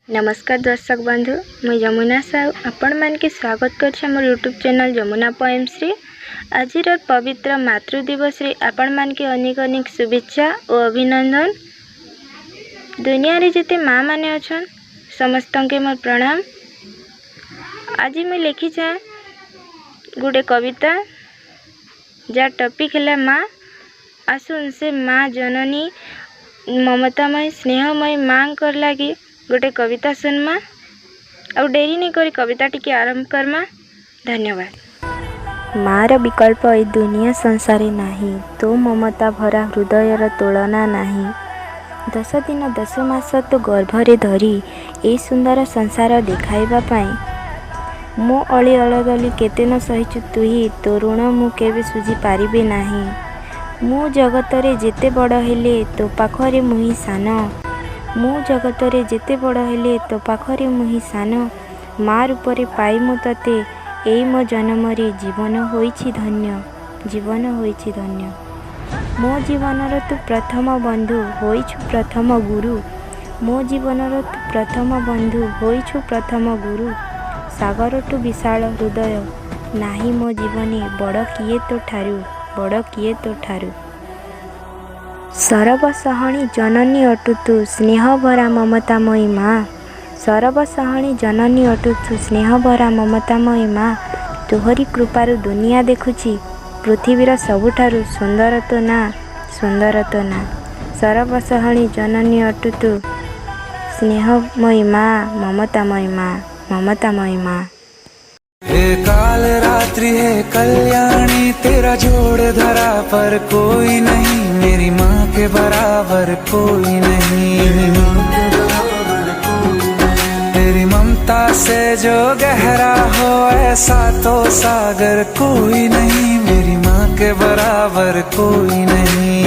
नमस्कार दर्शक बंधु, मुझे यमुना साहू आपण मान के स्वागत कर यूट्यूब चैनल यमुना पोएम्स रे। आज पवित्र मातृ दिवस रे आपण मान के अनेक अनेक शुभेच्छा और अभिनंदन। दुनिया रे जिते माँ माने अछन समस्त के मोर प्रणाम। आज मैं लिखी गोटे कविता जार टॉपिक है माँ। आसुन से माँ जननी ममतामय स्नेहमय माँ कर लगी गोटे कविता सुनमा और डेरी नहीं करी कविता टी आरंभ करमा। धन्यवाद। मार विकल्प ए दुनिया संसारे नाही, तो ममता भरा हृदयर तुलना नाही। 10 दिन 10 मास तो गर्भरे धरी ए सुंदर संसार देखाइबा पाई। मो अली अलगली केते न सहिचु तुही, तो ऋण मु केबे सुझी पारिबे नाही। मु जगतरे जेते बड़ हेले तो पाखरे मुही सान। मु जगतरे जेते बड़ हेले तो पाखरे मुही सान। माँ रूपरे पाई मु तते एई मो जन्मरे जीवन होईछि धन्य, जीवन होईछि धन्य। मो जीवनर तू प्रथम बंधु होईछु प्रथम गुरु। मो जीवनर तू प्रथम बंधु होईछु प्रथम गुरु। सागर टू विशाल हृदय नाही मो जीवने, बड़ किए तो ठारू, बड़ किए तो ठारू। सरबसहणी जननी अटुतु स्नेह भरा ममतामयी माँ। सरबसहणी जननी अटुतु स्नेह भरा ममतामयी माँ। तुहरी कृपारु दुनिया देखुची, पृथ्वीर सबुठारु सुंदर तो ना, सुंदर तो ना। सरबसहणी जननी अटुतु स्नेहमयी माँ, ममतामयी माँ, ममतामयी माँ। काल रात्रि है कल्याणी, तेरा जोड़ धरा पर कोई नहीं। मेरी माँ के बराबर कोई नहीं। तेरी ममता से जो गहरा हो ऐसा तो सागर कोई नहीं। मेरी माँ के बराबर कोई नहीं।